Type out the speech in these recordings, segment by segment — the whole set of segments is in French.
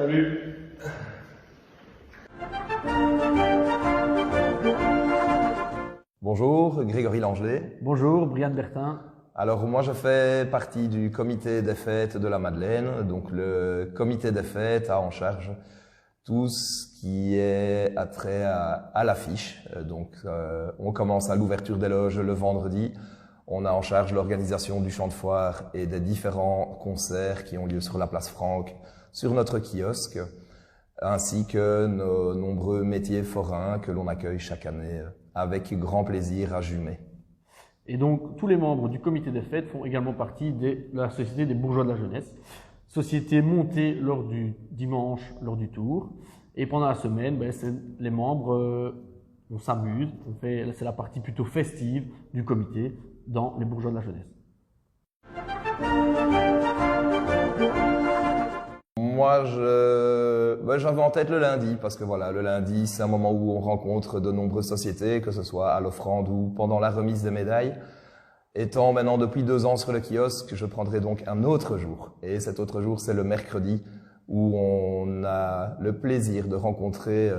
Salut. Bonjour, Grégory Langelet. Bonjour, Brian Bertin. Alors moi je fais partie du comité des fêtes de la Madeleine. Donc le comité des fêtes a en charge tout ce qui est attrait à l'affiche. Donc on commence à l'ouverture des loges le vendredi. On a en charge l'organisation du champ de foire et des différents concerts qui ont lieu sur la place Franck, sur notre kiosque, ainsi que nos nombreux métiers forains que l'on accueille chaque année avec grand plaisir à Jumet. Et donc, tous les membres du comité des fêtes font également partie de la Société des bourgeois de la jeunesse, société montée lors du dimanche, lors du tour. Et pendant la semaine, les membres, on s'amuse, c'est la partie plutôt festive du comité dans les bourgeois de la jeunesse. Moi, j'avais en tête le lundi, parce que voilà, le lundi, c'est un moment où on rencontre de nombreuses sociétés, que ce soit à l'offrande ou pendant la remise des médailles. Étant maintenant depuis 2 ans sur le kiosque, je prendrai donc un autre jour. Et cet autre jour, c'est le mercredi, où on a le plaisir de rencontrer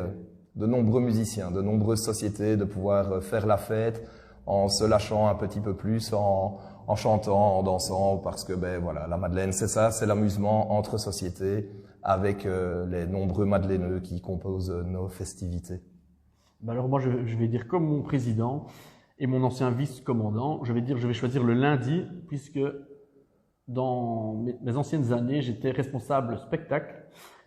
de nombreux musiciens, de nombreuses sociétés, de pouvoir faire la fête en se lâchant un petit peu plus, en chantant, en dansant, parce que voilà, la Madeleine, c'est ça, c'est l'amusement entre sociétés avec les nombreux madeleineux qui composent nos festivités. Alors moi, je vais dire comme mon président et mon ancien vice-commandant, je vais choisir le lundi, puisque dans mes anciennes années, j'étais responsable spectacle.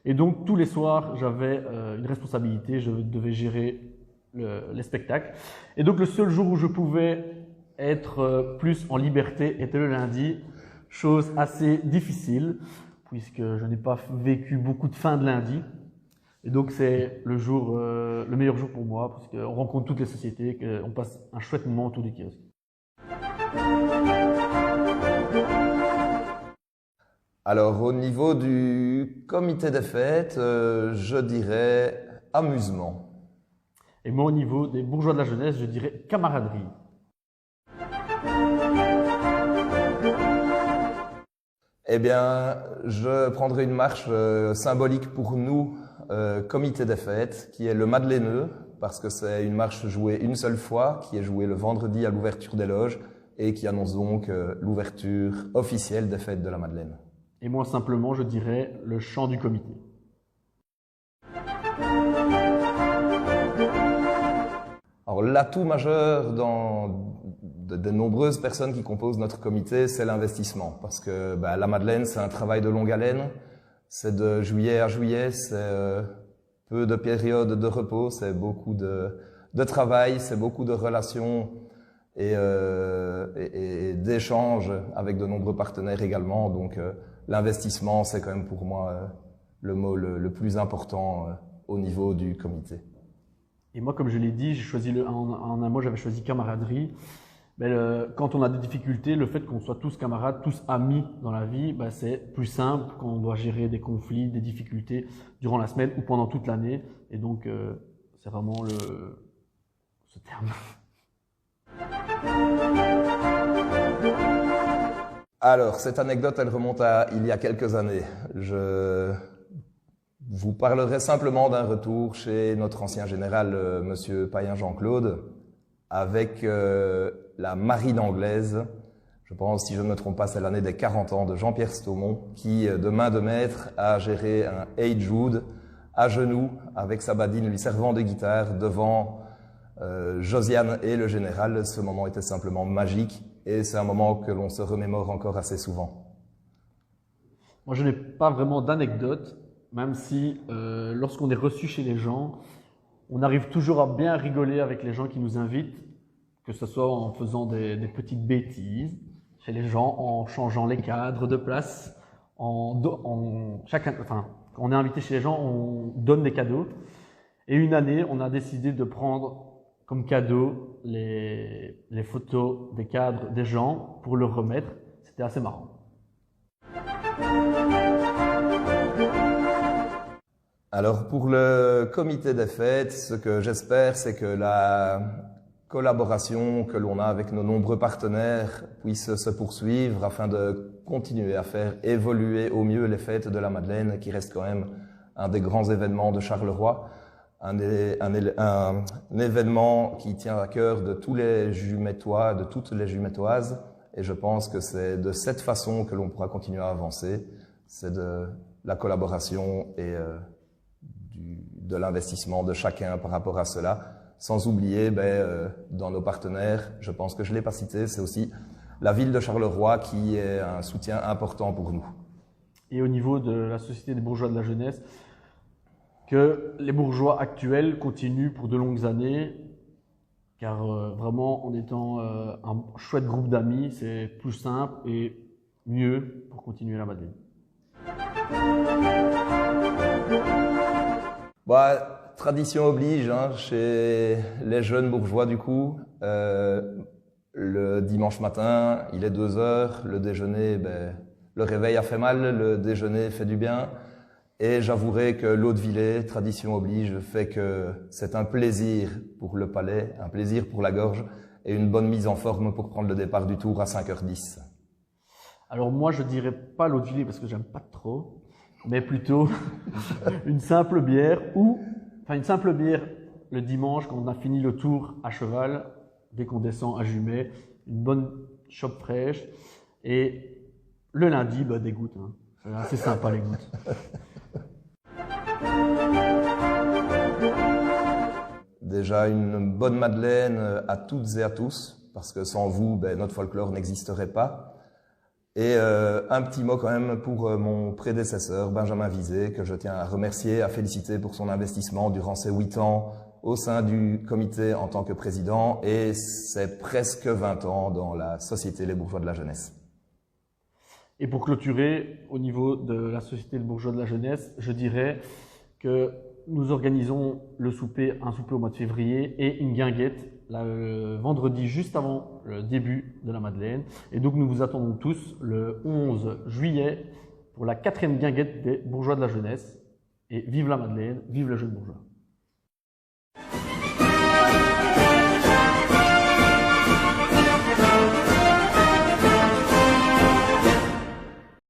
Et donc, tous les soirs, j'avais une responsabilité, je devais gérer les spectacles. Et donc, le seul jour où je pouvais être plus en liberté était le lundi, chose assez difficile, puisque je n'ai pas vécu beaucoup de fins de lundi. Et donc, c'est le meilleur jour pour moi, parce qu'on rencontre toutes les sociétés, qu'on passe un chouette moment autour du kiosque. Alors, au niveau du comité des fêtes, je dirais amusement. Et moi, au niveau des bourgeois de la jeunesse, je dirais camaraderie. Eh bien, je prendrai une marche symbolique pour nous, comité des fêtes, qui est le Madeleineux, parce que c'est une marche jouée une seule fois, qui est jouée le vendredi à l'ouverture des loges et qui annonce donc l'ouverture officielle des fêtes de la Madeleine. Et moi, simplement, je dirais le chant du comité. Alors, l'atout majeur de nombreuses personnes qui composent notre comité, c'est l'investissement. Parce que la Madeleine, c'est un travail de longue haleine. C'est de juillet à juillet, c'est peu de périodes de repos, c'est beaucoup de travail, c'est beaucoup de relations et d'échanges avec de nombreux partenaires également. Donc, l'investissement, c'est quand même pour moi le mot le plus important au niveau du comité. Et moi, comme je l'ai dit, j'ai choisi en un mot, j'avais choisi camaraderie. Quand on a des difficultés, le fait qu'on soit tous camarades, tous amis dans la vie, c'est plus simple quand on doit gérer des conflits, des difficultés durant la semaine ou pendant toute l'année. Et donc, c'est vraiment ce terme. Alors, cette anecdote, elle remonte à il y a quelques années. Je vous parlerai simplement d'un retour chez notre ancien général, Monsieur Payen Jean-Claude, avec la marine anglaise. Je pense, si je ne me trompe pas, c'est l'année des 40 ans de Jean-Pierre Staumont, qui, de main de maître, a géré un Hey Jude à genoux, avec sa badine lui servant de guitare, devant Josiane et le général. Ce moment était simplement magique, et c'est un moment que l'on se remémore encore assez souvent. Moi, je n'ai pas vraiment d'anecdote, même si lorsqu'on est reçu chez les gens, on arrive toujours à bien rigoler avec les gens qui nous invitent, que ce soit en faisant des petites bêtises chez les gens, en changeant les cadres de place, quand on est invité chez les gens, on donne des cadeaux. Et une année, on a décidé de prendre comme cadeau les photos des cadres des gens pour leur remettre. C'était assez marrant. Alors pour le comité des fêtes, ce que j'espère, c'est que la collaboration que l'on a avec nos nombreux partenaires puisse se poursuivre afin de continuer à faire évoluer au mieux les fêtes de la Madeleine, qui restent quand même un des grands événements de Charleroi, un événement qui tient à cœur de tous les Jumettois, de toutes les Jumettoises, et je pense que c'est de cette façon que l'on pourra continuer à avancer, c'est de la collaboration et de l'investissement de chacun par rapport à cela, sans oublier dans nos partenaires, je pense que je ne l'ai pas cité, c'est aussi la ville de Charleroi qui est un soutien important pour nous. Et au niveau de la Société des bourgeois de la jeunesse, que les bourgeois actuels continuent pour de longues années, car vraiment en étant un chouette groupe d'amis, c'est plus simple et mieux pour continuer la Madeleine. Tradition oblige, hein, chez les jeunes bourgeois du coup, le dimanche matin, il est 2 heures, le déjeuner, le réveil a fait mal, le déjeuner fait du bien. Et j'avouerai que l'eau de Villers, tradition oblige, fait que c'est un plaisir pour le palais, un plaisir pour la gorge et une bonne mise en forme pour prendre le départ du Tour à 5h10. Alors moi, je dirais pas l'eau de Villers parce que j'aime pas trop, mais plutôt une simple bière une simple bière le dimanche quand on a fini le Tour à cheval, dès qu'on descend à Jumet, une bonne chope fraîche et le lundi, des gouttes. Hein. C'est assez sympa les gouttes. Déjà une bonne Madeleine à toutes et à tous, parce que sans vous, notre folklore n'existerait pas. Et un petit mot quand même pour mon prédécesseur, Benjamin Vizet, que je tiens à remercier, à féliciter pour son investissement durant ses 8 ans au sein du comité en tant que président et ses presque 20 ans dans la Société Les Bourgeois de la Jeunesse. Et pour clôturer, au niveau de la Société Les Bourgeois de la Jeunesse, je dirais que nous organisons un souper au mois de février et une guinguette le vendredi juste avant le début de la Madeleine. Et donc nous vous attendons tous le 11 juillet pour la 4e guinguette des Bourgeois de la Jeunesse. Et vive la Madeleine, vive le jeune bourgeois.